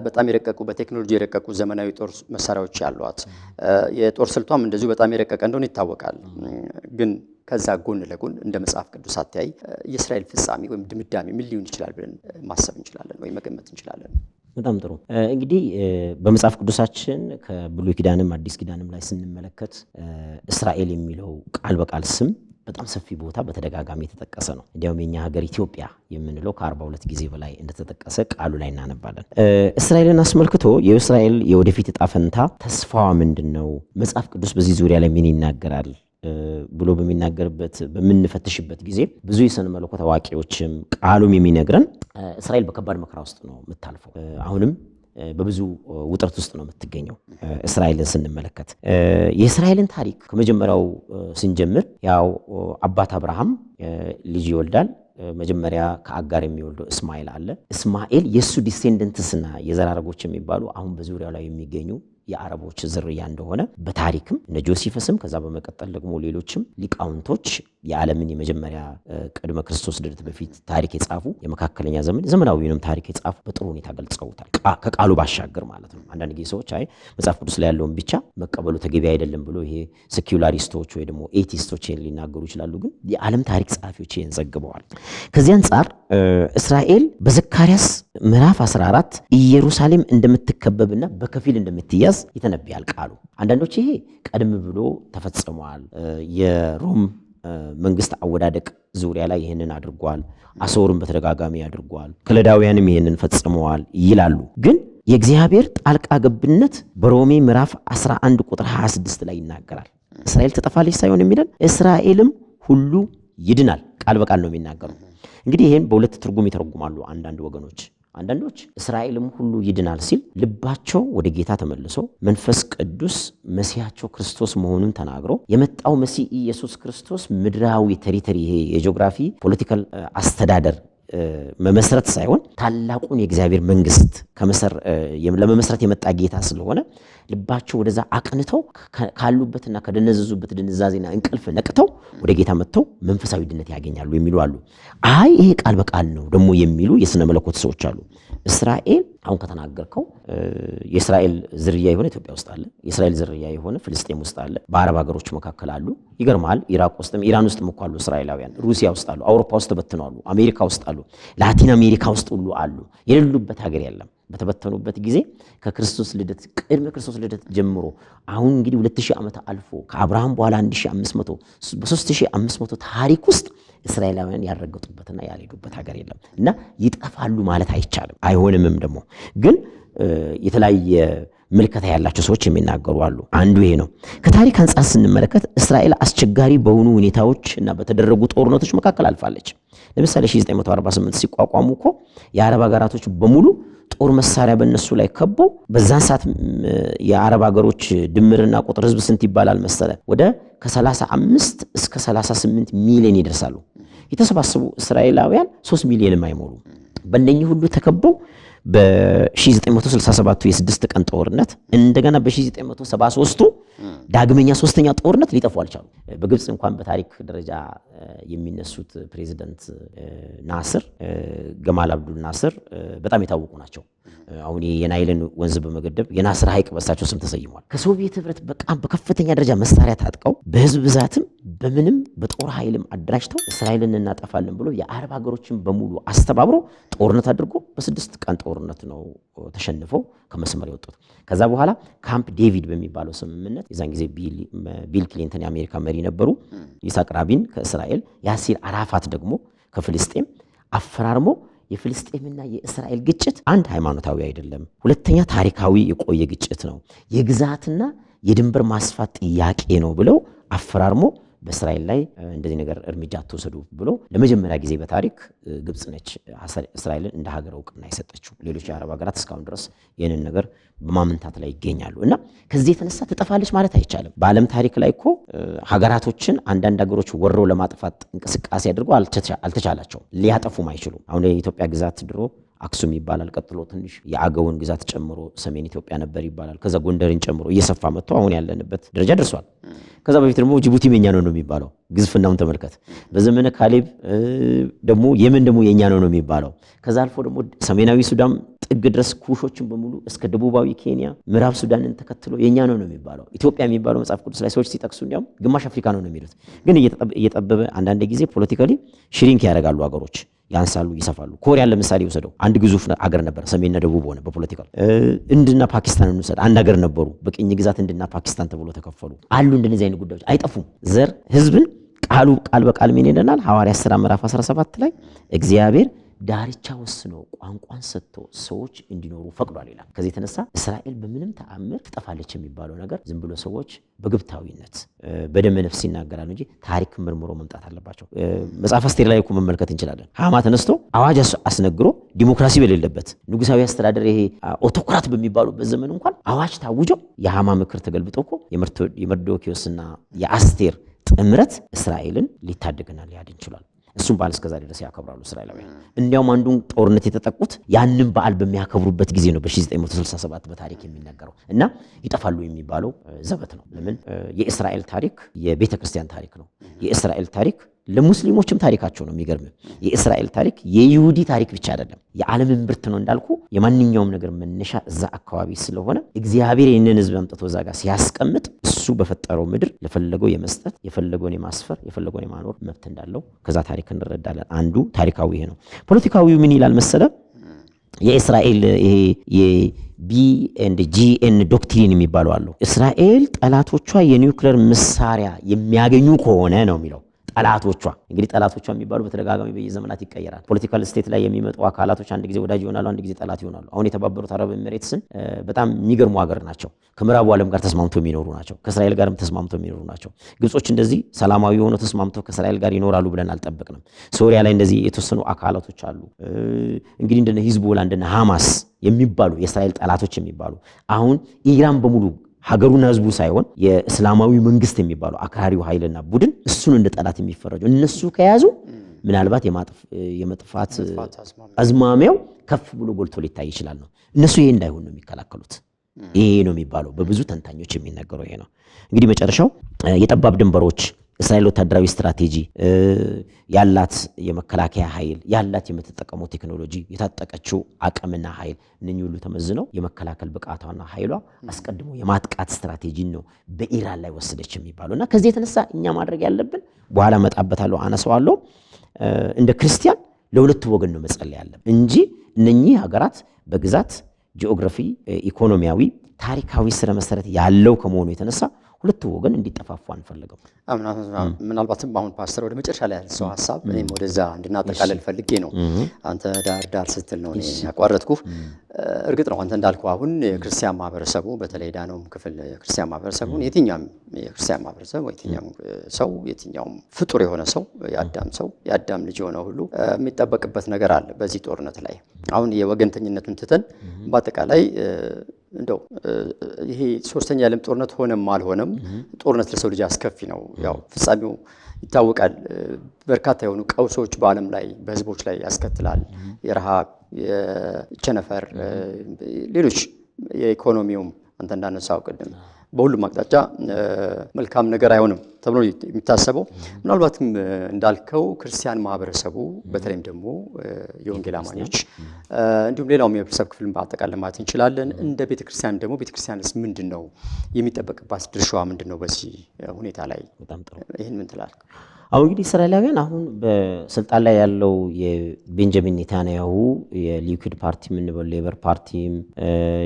በጣም የረቀቁ በቴክኖሎጂ የረቀቁ ዘመናዊ ጦር መሳሪያዎች ያሏት የጦር ስልቷም እንደዚሁ በጣም የረቀቀ እንደሆነ ይታወቃል። ግን ከዛ ጎን ለጎን እንደ መጽሐፍ ቅዱስ አተያይ የእስራኤል ፍጻሜ ወይም ድምዳሜ ምን ሊሆን ይችላል ብለን ማሰብ እንችላለን ወይ መገመት እንችላለን? በጣም ጥሩ። እንግዲህ በመጽሐፍ ቅዱሳችን ከብሉይ ኪዳንም አዲስ ኪዳንም ላይ ስንመለከት እስራኤል የሚለው ቃል በቃል ስም በጣም ሰፊ ቦታ በተደጋጋሚ የተጠቀሰ ነው። እንዲያውም የኛ ሀገር ኢትዮጵያ የምንለው ከ42 ጊዜ በላይ እንደተጠቀሰ ቃሉ ላይ እናነባለን። እስራኤልን አስመልክቶ የእስራኤል የወደፊት ዕጣ ፈንታ ተስፋዋ ምንድነው? መጽሐፍ ቅዱስ በዚህ ዙሪያ ላይ ምን ይናገራል ብሎ በምንፈትሽበት ጊዜ ብዙ የሥነ መለኮት አዋቂዎችም ቃሉም የሚነግረን እስራኤል በከባድ መከራ ውስጥ ነው የምታልፈው። አሁንም በብዙ ውጥረት ውስጥ ነው የምትገኘው። እስራኤልን ስንመለከት የእስራኤልን ታሪክ ከመጀመሪያው ስንጀምር ያው አባት አብርሃም ልጅ ይወልዳል። መጀመሪያ ከአጋር የሚወልደው እስማኤል አለ። እስማኤል የሱ ዲሴንደንትስና የዘራረጎች የሚባሉ አሁን በዙሪያው ላይ የሚገኙ የአረቦች ዝርያ እንደሆነ በታሪክም እነ ጆሲፈስም ከዛ በመቀጠል ደግሞ ሌሎችም ሊቃውንቶች የዓለምን የመጀመሪያ ቅድመ ክርስቶስ ልደት በፊት ታሪክ የጻፉ የመካከለኛ ዘመን ዘመናዊውንም ታሪክ የጻፉ በጥሩ ሁኔታ ገልጸውታል። ከቃሉ ባሻገር ማለት ነው። አንዳንድ ጊዜ ሰዎች አይ መጽሐፍ ቅዱስ ላይ ያለውን ብቻ መቀበሉ ተገቢ አይደለም ብሎ ይሄ ሴኩላሪስቶች ወይ ደግሞ ኤቲስቶች ሊናገሩ ይችላሉ። ግን የዓለም ታሪክ ጸሐፊዎች ይህን ዘግበዋል። ከዚህ አንጻር እስራኤል በዘካርያስ ምዕራፍ 14 ኢየሩሳሌም እንደምትከበብና በከፊል እንደምትያዝ ይተነብያል ቃሉ። አንዳንዶች ይሄ ቀደም ብሎ ተፈጽሟል፣ የሮም መንግስት አወዳደቅ ዙሪያ ላይ ይሄንን አድርጓል፣ አሶርም በተደጋጋሚ አድርጓል፣ ከለዳውያንም ይሄንን ፈጽመዋል ይላሉ። ግን የእግዚአብሔር ጣልቃ ገብነት በሮሜ ምዕራፍ 11 ቁጥር 26 ላይ ይናገራል። እስራኤል ትጠፋለች ሳይሆን የሚለን እስራኤልም ሁሉ ይድናል። ቃል በቃል ነው የሚናገረው። እንግዲህ ይሄን በሁለት ትርጉም ይተረጉማሉ አንዳንድ ወገኖች። አንዳንዶች እስራኤልም ሁሉ ይድናል ሲል ልባቸው ወደ ጌታ ተመልሶ መንፈስ ቅዱስ መሲያቸው ክርስቶስ መሆኑን ተናግሮ የመጣው መሲህ ኢየሱስ ክርስቶስ ምድራዊ ቴሪቶሪ ይሄ የጂኦግራፊ ፖለቲካል አስተዳደር መመስረት ሳይሆን ታላቁን የእግዚአብሔር መንግስት ለመመስረት የመጣ ጌታ ስለሆነ ልባቸው ወደዛ አቅንተው ካሉበትና ከደነዘዙበት ድንዛዜና እንቅልፍ ነቅተው ወደ ጌታ መጥተው መንፈሳዊ ድነት ያገኛሉ የሚሉ አሉ። አይ ይሄ ቃል በቃል ነው ደግሞ የሚሉ የሥነ መለኮት ሰዎች አሉ። እስራኤል አሁን ከተናገርከው የእስራኤል ዝርያ የሆነ ኢትዮጵያ ውስጥ አለ። የእስራኤል ዝርያ የሆነ ፍልስጤም ውስጥ አለ። በአረብ ሀገሮች መካከል አሉ። ይገርማል። ኢራቅ ውስጥም ኢራን ውስጥም እኮ አሉ እስራኤላውያን። ሩሲያ ውስጥ አሉ። አውሮፓ ውስጥ ተበትነው አሉ። አሜሪካ ውስጥ አሉ። ላቲን አሜሪካ ውስጥ ሁሉ አሉ። የሌሉበት ሀገር የለም። በተበተኑበት ጊዜ ከክርስቶስ ልደት ቅድመ ክርስቶስ ልደት ጀምሮ አሁን እንግዲህ 2000 ዓመት አልፎ ከአብርሃም በኋላ 1500 በ3500 ታሪክ ውስጥ እስራኤላውያን ያረገጡበትና ያልሄዱበት ሀገር የለም እና ይጠፋሉ ማለት አይቻልም። አይሆንምም ደግሞ ግን የተለያየ ምልከታ ያላቸው ሰዎች የሚናገሩ አሉ። አንዱ ይሄ ነው። ከታሪክ አንጻር ስንመለከት እስራኤል አስቸጋሪ በሆኑ ሁኔታዎች እና በተደረጉ ጦርነቶች መካከል አልፋለች። ለምሳሌ 1948 ሲቋቋሙ እኮ የአረብ ሀገራቶች በሙሉ ጦር መሳሪያ በእነሱ ላይ ከበው በዛን ሰዓት የአረብ ሀገሮች ድምርና ቁጥር ህዝብ ስንት ይባላል መሰለ? ወደ ከ35 እስከ 38 ሚሊዮን ይደርሳሉ። የተሰባሰቡ እስራኤላውያን 3 ሚሊዮንም አይሞሉ። በእነኚህ ሁሉ ተከበው በ1967 የ6 ቀን ጦርነት እንደገና በ1973 ዳግመኛ ሶስተኛ ጦርነት ሊጠፉ አልቻሉ። በግብጽ እንኳን በታሪክ ደረጃ የሚነሱት ፕሬዚደንት ናስር ገማል አብዱል ናስር በጣም የታወቁ ናቸው። አሁን የናይልን ወንዝ በመገደብ የናስር ሐይቅ በሳቸው ስም ተሰይሟል። ከሶቪየት ህብረት በጣም በከፍተኛ ደረጃ መሳሪያ ታጥቀው በህዝብ ብዛትም በምንም በጦር ኃይልም አደራጅተው እስራኤልን እናጠፋለን ብሎ የአረብ ሀገሮችን በሙሉ አስተባብሮ ጦርነት አድርጎ በ6 ቀን ጦርነት ነው ተሸንፈው ከመስመር የወጡት። ከዛ በኋላ ካምፕ ዴቪድ በሚባለው ስምምነት የዛን ጊዜ ቢል ክሊንተን የአሜሪካ መሪ ነበሩ። ይስሐቅ ራቢን ከእስራኤል፣ ያሲር አራፋት ደግሞ ከፍልስጤም አፈራርሞ የፍልስጤምና የእስራኤል ግጭት አንድ ሃይማኖታዊ አይደለም፣ ሁለተኛ ታሪካዊ የቆየ ግጭት ነው፣ የግዛትና የድንበር ማስፋት ጥያቄ ነው ብለው አፈራርሞ በእስራኤል ላይ እንደዚህ ነገር እርምጃ ተወሰዱ ብሎ ለመጀመሪያ ጊዜ በታሪክ ግብጽ ነች እስራኤልን እንደ ሀገር እውቅና የሰጠችው። ሌሎች የአረብ ሀገራት እስካሁን ድረስ ይህንን ነገር በማመንታት ላይ ይገኛሉ እና ከዚህ የተነሳ ትጠፋለች ማለት አይቻልም። በዓለም ታሪክ ላይ እኮ ሀገራቶችን አንዳንድ ሀገሮች ወረው ለማጥፋት እንቅስቃሴ አድርገው አልተቻላቸውም፣ ሊያጠፉም አይችሉም። አሁን የኢትዮጵያ ግዛት ድሮ አክሱም ይባላል። ቀጥሎ ትንሽ የአገውን ግዛት ጨምሮ ሰሜን ኢትዮጵያ ነበር ይባላል። ከዛ ጎንደርን ጨምሮ እየሰፋ መጥቶ አሁን ያለንበት ደረጃ ደርሷል። ከዛ በፊት ደግሞ ጅቡቲ የኛ ነው የሚባለው። ግዝፍናውን ተመልከት። በዘመነ ካሌብ ደግሞ የመን ደግሞ የኛ ነው የሚባለው። ከዛ አልፎ ደግሞ ሰሜናዊ ሱዳን ጥግ ድረስ ኩሾችን በሙሉ እስከ ደቡባዊ ኬንያ፣ ምዕራብ ሱዳንን ተከትሎ የኛ ነው የሚባለው። ኢትዮጵያ የሚባለው መጽሐፍ ቅዱስ ላይ ሰዎች ሲጠቅሱ እንዲያውም ግማሽ አፍሪካ ነው የሚሉት። ግን እየጠበበ አንዳንድ ጊዜ ፖለቲካሊ ሽሪንክ ያደርጋሉ ሀገሮች፣ ያንሳሉ፣ ይሰፋሉ። ኮሪያን ለምሳሌ ወሰደው አንድ ግዙፍ ሀገር ነበር፣ ሰሜንና ደቡብ ሆነ በፖለቲካል። ህንድና ፓኪስታን እንውሰድ፣ አንድ ሀገር ነበሩ። በቅኝ ግዛት ህንድና ፓኪስታን ተብሎ ተከፈሉ። አሉ እንደነዚህ አይነት ጉዳዮች አይጠፉም። ዘር ህዝብን ቃል በቃል ምን ይለናል? ሐዋርያት ሥራ ምዕራፍ 17 ላይ እግዚአብሔር ዳርቻ ወስኖ ቋንቋን ሰጥቶ ሰዎች እንዲኖሩ ፈቅዷል ይላል። ከዚህ የተነሳ እስራኤል በምንም ተአምር ትጠፋለች የሚባለው ነገር ዝም ብሎ ሰዎች በግብታዊነት በደመ ነፍስ ይናገራሉ እንጂ ታሪክ ምርምሮ መምጣት አለባቸው። መጽሐፈ አስቴር ላይ እኮ መመልከት እንችላለን። ሃማ ተነስቶ አዋጅ አስነግሮ ዲሞክራሲ በሌለበት ንጉሳዊ አስተዳደር ይሄ ኦቶክራት በሚባሉበት ዘመን እንኳን አዋጅ ታውጆ የሃማ ምክር ተገልብጦ እኮ የመርዶኪዮስና የአስቴር ጥምረት እስራኤልን ሊታደግና ሊያድን ይችላል። እሱም በዓል እስከዛሬ ድረስ ያከብራሉ እስራኤላውያን። እንዲያውም አንዱን ጦርነት የተጠቁት ያንን በዓል በሚያከብሩበት ጊዜ ነው በ1967 በታሪክ የሚነገረው እና ይጠፋሉ የሚባለው ዘበት ነው። ለምን? የእስራኤል ታሪክ የቤተ ክርስቲያን ታሪክ ነው። የእስራኤል ታሪክ ለሙስሊሞችም ታሪካቸው ነው። የሚገርም የእስራኤል ታሪክ የይሁዲ ታሪክ ብቻ አይደለም፣ የዓለም እምብርት ነው። እንዳልኩ የማንኛውም ነገር መነሻ እዛ አካባቢ ስለሆነ እግዚአብሔር ይህንን ሕዝብ አምጥቶ እዛ ጋር ሲያስቀምጥ እሱ በፈጠረው ምድር ለፈለገው የመስጠት የፈለገውን የማስፈር የፈለገውን የማኖር መብት እንዳለው ከዛ ታሪክ እንረዳለን። አንዱ ታሪካዊ ይሄ ነው። ፖለቲካዊው ምን ይላል መሰለ? የእስራኤል ይሄ የቢኤንጂኤን ዶክትሪን የሚባለው አለው። እስራኤል ጠላቶቿ የኒውክሌር መሳሪያ የሚያገኙ ከሆነ ነው የሚለው። ጠላቶቿ እንግዲህ ጠላቶቿ የሚባሉ በተደጋጋሚ በየዘመናት ይቀየራል። ፖለቲካል ስቴት ላይ የሚመጡ አካላቶች አንድ ጊዜ ወዳጅ ይሆናሉ፣ አንድ ጊዜ ጠላት ይሆናሉ። አሁን የተባበሩት አረብ ኤሚሬትስን በጣም የሚገርሙ ሀገር ናቸው። ከምዕራቡ ዓለም ጋር ተስማምቶ የሚኖሩ ናቸው። ከእስራኤል ጋርም ተስማምቶ የሚኖሩ ናቸው። ግብጾች እንደዚህ ሰላማዊ ሆነው ተስማምተው ከእስራኤል ጋር ይኖራሉ ብለን አልጠበቅንም። ሶሪያ ላይ እንደዚህ የተወሰኑ አካላቶች አሉ። እንግዲህ እንደነ ሂዝቦላ እንደነ ሐማስ የሚባሉ የእስራኤል ጠላቶች የሚባሉ አሁን ኢራን በሙሉ ሀገሩና ህዝቡ ሳይሆን የእስላማዊ መንግስት የሚባለው አክራሪው ኃይልና ቡድን እሱን እንደ ጠላት የሚፈረጁ እነሱ ከያዙ ምናልባት የመጥፋት አዝማሚያው ከፍ ብሎ ጎልቶ ሊታይ ይችላል ነው። እነሱ ይሄ እንዳይሆን ነው የሚከላከሉት። ይሄ ነው የሚባለው በብዙ ተንታኞች የሚነገረው ይሄ ነው። እንግዲህ መጨረሻው የጠባብ ድንበሮች እስራኤል ወታደራዊ ስትራቴጂ ያላት የመከላከያ ኃይል ያላት የምትጠቀመው ቴክኖሎጂ የታጠቀችው አቅምና ኃይል እነኚህ ሁሉ ተመዝነው የመከላከል ብቃቷና ኃይሏ አስቀድሞ የማጥቃት ስትራቴጂ ነው በኢራን ላይ ወሰደች የሚባለው እና ከዚህ የተነሳ እኛ ማድረግ ያለብን በኋላ መጣበታለሁ አነሳዋለሁ እንደ ክርስቲያን ለሁለቱ ወገን ነው መጸለይ ያለብን እንጂ እነኚህ ሀገራት በግዛት ጂኦግራፊ ኢኮኖሚያዊ ታሪካዊ ስረ መሰረት ያለው ከመሆኑ የተነሳ ሁለቱ ወገን እንዲጠፋፉ አንፈልገው። ምናልባትም አሁን ፓስተር ወደ መጨረሻ ላይ ያልሰው ሐሳብ እኔም ወደዛ እንድናጠቃለል ፈልጌ ነው። አንተ ዳር ስትል ነው እኔ ያቋረጥኩ። እርግጥ ነው አንተ እንዳልከው አሁን የክርስቲያን ማህበረሰቡ በተለይ ዳነውም ክፍል የክርስቲያን ማህበረሰቡን የትኛውም የክርስቲያን ማህበረሰብ የትኛውም ፍጡር የሆነ ሰው የአዳም ልጅ የሆነ ሁሉ የሚጠበቅበት ነገር አለ በዚህ ጦርነት ላይ። አሁን የወገንተኝነቱን ትተን በአጠቃላይ እንደው ይሄ ሶስተኛ የዓለም ጦርነት ሆነም አልሆነም ጦርነት ለሰው ልጅ አስከፊ ነው። ያው ፍጻሜው ይታወቃል። በርካታ የሆኑ ቀውሶች በዓለም ላይ በህዝቦች ላይ ያስከትላል። የረሃብ፣ የቸነፈር፣ ሌሎች የኢኮኖሚውም አንተ እንዳነሳው ቅድም በሁሉም አቅጣጫ መልካም ነገር አይሆንም ተብሎ የሚታሰበው ምናልባትም እንዳልከው ክርስቲያን ማህበረሰቡ በተለይም ደግሞ የወንጌል አማኞች እንዲሁም ሌላውም የህብረተሰብ ክፍል በአጠቃላይ ማለት እንችላለን። እንደ ቤተክርስቲያን ደግሞ ቤተክርስቲያንስ ምንድነው የሚጠበቅባት ድርሻዋ ምንድነው በዚህ ሁኔታ ላይ? በጣም ጥሩ። ይሄን ምን ትላለህ? አሁን እንግዲህ እስራኤላውያን አሁን በስልጣን ላይ ያለው የቤንጃሚን ኔታንያሁ የሊኩድ ፓርቲ የምንበለው ሌበር ፓርቲም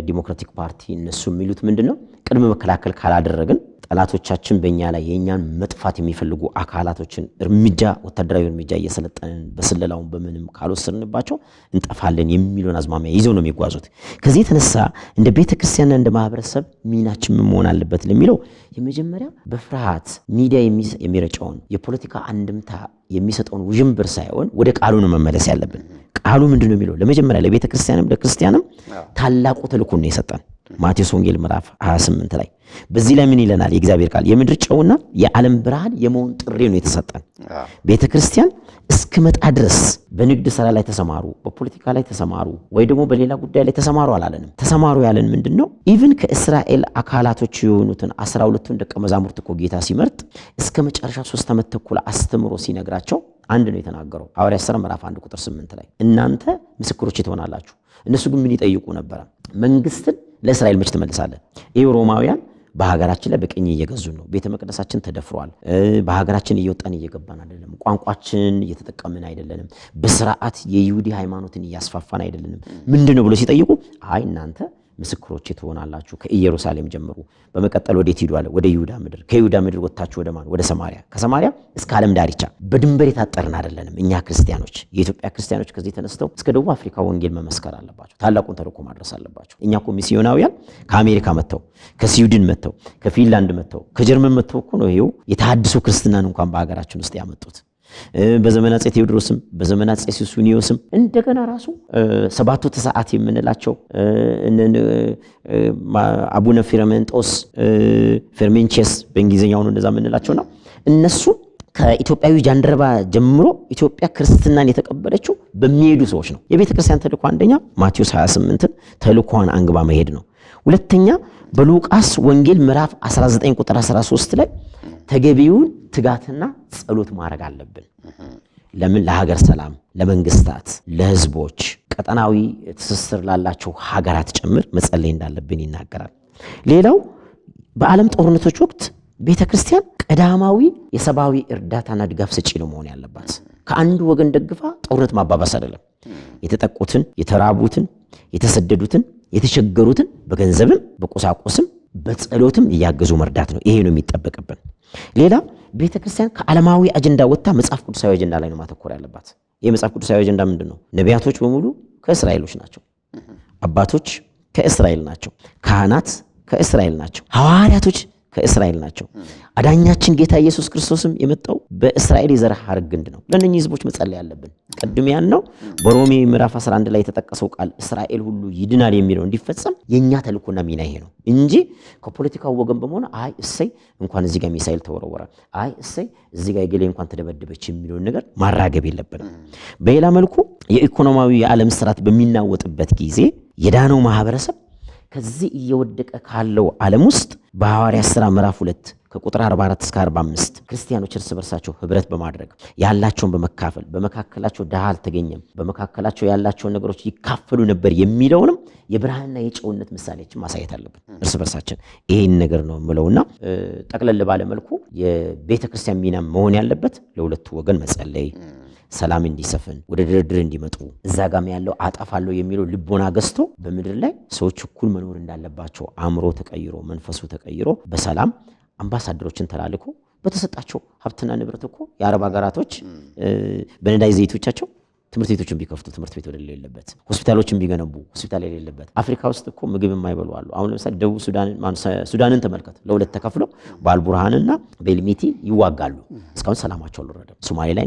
ዲሞክራቲክ ፓርቲ እነሱ የሚሉት ምንድነው ቅድመ መከላከል ካላደረግን ጠላቶቻችን በእኛ ላይ የእኛን መጥፋት የሚፈልጉ አካላቶችን ወታደራዊ እርምጃ እየሰለጠንን በስለላውን በምንም ካልወሰድንባቸው እንጠፋለን የሚሉን አዝማሚያ ይዘው ነው የሚጓዙት። ከዚህ የተነሳ እንደ ቤተክርስቲያንና እንደ ማህበረሰብ ሚናችን ምን መሆን አለበት ለሚለው የመጀመሪያ በፍርሃት ሚዲያ የሚረጨውን የፖለቲካ አንድምታ የሚሰጠውን ውዥንብር ሳይሆን ወደ ቃሉ ነው መመለስ ያለብን። ቃሉ ምንድነው የሚለው ለመጀመሪያ ለቤተክርስቲያንም ለክርስቲያንም ታላቁ ተልእኮ ነው የሰጠን ማቴዎስ ወንጌል ምዕራፍ 28 ላይ በዚህ ላይ ምን ይለናል የእግዚአብሔር ቃል? የምድር ጨውና የዓለም ብርሃን የመሆን ጥሪ ነው የተሰጠን። ቤተክርስቲያን እስክመጣ ድረስ በንግድ ስራ ላይ ተሰማሩ፣ በፖለቲካ ላይ ተሰማሩ፣ ወይ ደግሞ በሌላ ጉዳይ ላይ ተሰማሩ አላለንም። ተሰማሩ ያለን ምንድነው? ኢቭን ከእስራኤል አካላቶች የሆኑትን 12ቱን ደቀ መዛሙርት እኮ ጌታ ሲመርጥ እስከ መጨረሻ 3 ዓመት ተኩል አስተምሮ ሲነግራቸው አንድ ነው የተናገረው። ሐዋርያት ሥራ ምዕራፍ 1 ቁጥር 8 ላይ እናንተ ምስክሮች ትሆናላችሁ። እነሱ ግን ምን ይጠይቁ ነበር? መንግስትን ለእስራኤል መች ትመልሳለህ? ይሄ ሮማውያን በሀገራችን ላይ በቀኝ እየገዙን ነው። ቤተ መቅደሳችን ተደፍሯል። በሀገራችን እየወጣን እየገባን አይደለም። ቋንቋችን እየተጠቀምን አይደለንም። በስርዓት የይሁዲ ሃይማኖትን እያስፋፋን አይደለንም። ምንድነው ብሎ ሲጠይቁ አይ እናንተ ምስክሮች ትሆናላችሁ ከኢየሩሳሌም ጀምሩ። በመቀጠል ወዴት ሄዱ አለ? ወደ ይሁዳ ምድር። ከይሁዳ ምድር ወጣችሁ ወደ ማን? ወደ ሰማሪያ። ከሰማሪያ እስከ ዓለም ዳርቻ። በድንበር የታጠርን አይደለንም እኛ ክርስቲያኖች። የኢትዮጵያ ክርስቲያኖች ከዚህ ተነስተው እስከ ደቡብ አፍሪካ ወንጌል መመስከር አለባቸው። ታላቁን ተልእኮ ማድረስ አለባቸው። እኛ እኮ ሚስዮናውያን ከአሜሪካ መጥተው፣ ከስዊድን መጥተው፣ ከፊንላንድ መጥተው፣ ከጀርመን መጥተው እኮ ነው ይሄው የተሐድሶ ክርስትናን እንኳን በሀገራችን ውስጥ ያመጡት። በዘመነ አፄ ቴዎድሮስም በዘመነ አፄ ሱስንዮስም እንደገና ራሱ ሰባቱ ተሰዓት የምንላቸው አቡነ ፊረሜንጦስ ፌርሜንቼስ በእንግሊዝኛው ነው እንደዛ የምንላቸውና እነሱ ከኢትዮጵያዊ ጃንደረባ ጀምሮ ኢትዮጵያ ክርስትናን የተቀበለችው በሚሄዱ ሰዎች ነው። የቤተ ክርስቲያን ተልእኮ አንደኛ ማቴዎስ 28ን ተልእኮዋን አንግባ መሄድ ነው። ሁለተኛ በሉቃስ ወንጌል ምዕራፍ 19 ቁጥር 13 ላይ ተገቢውን ትጋትና ጸሎት ማድረግ አለብን። ለምን? ለሀገር ሰላም፣ ለመንግስታት፣ ለህዝቦች፣ ቀጠናዊ ትስስር ላላቸው ሀገራት ጭምር መጸለይ እንዳለብን ይናገራል። ሌላው በዓለም ጦርነቶች ወቅት ቤተክርስቲያን ቀዳማዊ የሰብአዊ እርዳታና ድጋፍ ሰጪ ነው መሆን ያለባት። ከአንዱ ወገን ደግፋ ጦርነት ማባባስ አይደለም። የተጠቁትን፣ የተራቡትን፣ የተሰደዱትን፣ የተቸገሩትን በገንዘብም በቁሳቁስም በጸሎትም እያገዙ መርዳት ነው። ይሄ ነው የሚጠበቅብን። ሌላ ቤተክርስቲያን ከዓለማዊ አጀንዳ ወጥታ መጽሐፍ ቅዱሳዊ አጀንዳ ላይ ነው ማተኮር ያለባት። ይሄ መጽሐፍ ቅዱሳዊ አጀንዳ ምንድነው? ነቢያቶች በሙሉ ከእስራኤሎች ናቸው። አባቶች ከእስራኤል ናቸው። ካህናት ከእስራኤል ናቸው። ሐዋርያቶች ከእስራኤል ናቸው። አዳኛችን ጌታ ኢየሱስ ክርስቶስም የመጣው በእስራኤል የዘር ሐረግ ግንድ ነው። ለእነኚህ ህዝቦች መጸለይ ያለብን ቅድም ያን ነው። በሮሜ ምዕራፍ 11 ላይ የተጠቀሰው ቃል እስራኤል ሁሉ ይድናል የሚለው እንዲፈጸም የኛ ተልእኮና ሚና ይሄ ነው እንጂ ከፖለቲካው ወገን በመሆን አይ እሰይ እንኳን እዚህ ጋር ሚሳኤል ተወረወረ፣ አይ እሰይ እዚህ ጋር የገሌ እንኳን ተደበደበች የሚለውን ነገር ማራገብ የለብንም። በሌላ መልኩ የኢኮኖሚያዊ የዓለም ስርዓት በሚናወጥበት ጊዜ የዳነው ማህበረሰብ ከዚህ እየወደቀ ካለው ዓለም ውስጥ በሐዋርያት ሥራ ምዕራፍ 2 ከቁጥር 44 እስከ 45 ክርስቲያኖች እርስ በርሳቸው ህብረት በማድረግ ያላቸውን በመካፈል በመካከላቸው ድሃ አልተገኘም፣ በመካከላቸው ያላቸውን ነገሮች ይካፈሉ ነበር የሚለውንም የብርሃንና የጨውነት ምሳሌዎችን ማሳየት አለብን። እርስ በርሳችን ይሄን ነገር ነው የምለውና ጠቅለል ባለ መልኩ የቤተ ክርስቲያን ሚና መሆን ያለበት ለሁለቱ ወገን መጸለይ፣ ሰላም እንዲሰፍን፣ ወደ ድርድር እንዲመጡ፣ እዛ ጋም ያለው አጠፋለሁ የሚለው ልቦና ገዝቶ በምድር ላይ ሰዎች እኩል መኖር እንዳለባቸው አእምሮ ተቀይሮ መንፈሱ ተቀይሮ በሰላም አምባሳደሮችን ተላልኮ በተሰጣቸው ሀብትና ንብረት እኮ የአረብ ሀገራቶች በነዳጅ ዘይቶቻቸው ትምህርት ቤቶችን ቢከፍቱ ትምህርት ቤት ወደሌለበት፣ ሆስፒታሎችን ቢገነቡ ሆስፒታል የሌለበት፣ አፍሪካ ውስጥ እኮ ምግብ የማይበሉ አሉ። አሁን ለምሳሌ ደቡብ ሱዳንን ተመልከት። ለሁለት ተከፍለው በአልቡርሃንና በኤልሜቲ ይዋጋሉ። እስካሁን ሰላማቸው አልወረደም። ሶማሌ ላይ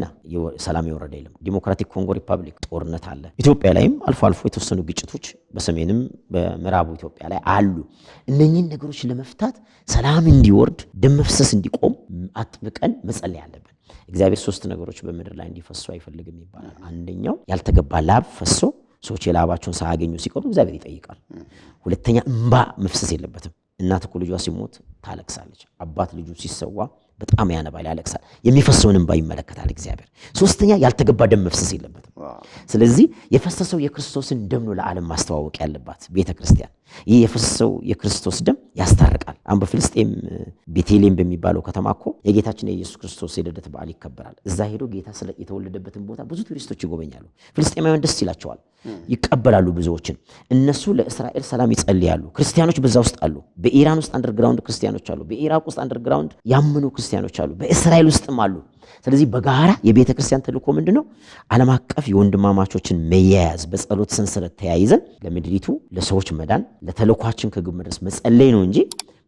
ሰላም የወረደ የለም። ዲሞክራቲክ ኮንጎ ሪፐብሊክ ጦርነት አለ። ኢትዮጵያ ላይም አልፎ አልፎ የተወሰኑ ግጭቶች በሰሜንም በምዕራቡ ኢትዮጵያ ላይ አሉ። እነኚህን ነገሮች ለመፍታት ሰላም እንዲወርድ፣ ደም መፍሰስ እንዲቆም አጥብቀን መጸለይ አለብን። እግዚአብሔር 3 ነገሮች በምድር ላይ እንዲፈሱ አይፈልግም ይባላል። አንደኛው ያልተገባ ላብ ፈሶ ሰዎች የላባቸውን ሳያገኙ ሲቀሩ እግዚአብሔር ይጠይቃል። ሁለተኛ እንባ መፍሰስ የለበትም። እናት እኮ ልጇ ሲሞት ታለቅሳለች። አባት ልጁ ሲሰዋ በጣም ያነባል፣ ያለቅሳል። የሚፈሰውን እንባ ይመለከታል እግዚአብሔር። ሶስተኛ ያልተገባ ደም መፍሰስ የለበትም። ስለዚህ የፈሰሰው የክርስቶስን ደም ነው ለዓለም ማስተዋወቅ ያለባት ቤተክርስቲያን። ይህ የፈሰሰው የክርስቶስ ደም ያስታርቃል። አሁን በፍልስጤም ቤተልሔም በሚባለው ከተማ እኮ የጌታችን የኢየሱስ ክርስቶስ የልደት በዓል ይከበራል። እዛ ሄዶ ጌታ የተወለደበትን ቦታ ብዙ ቱሪስቶች ይጎበኛሉ። ፍልስጤማውያን ደስ ይላቸዋል፣ ይቀበላሉ ብዙዎችን። እነሱ ለእስራኤል ሰላም ይጸልያሉ። ክርስቲያኖች በዛ ውስጥ አሉ። በኢራን ውስጥ አንደርግራውንድ ክርስቲያኖች አሉ። በኢራቅ ውስጥ አንደርግራውንድ ያመኑ ክርስቲያኖች አሉ። በእስራኤል ውስጥም አሉ። ስለዚህ በጋራ የቤተ ክርስቲያን ተልእኮ ምንድነው? ዓለም አቀፍ የወንድማማቾችን መያያዝ፣ በጸሎት ሰንሰለት ተያይዘን ለምድሪቱ ለሰዎች መዳን ለተልእኳችን ከግብ መድረስ መጸለይ ነው እንጂ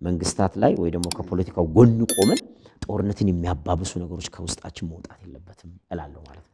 መንግስታት ላይ ወይ ደግሞ ከፖለቲካው ጎን ቆመን ጦርነትን የሚያባብሱ ነገሮች ከውስጣችን መውጣት የለበትም እላለሁ ማለት ነው።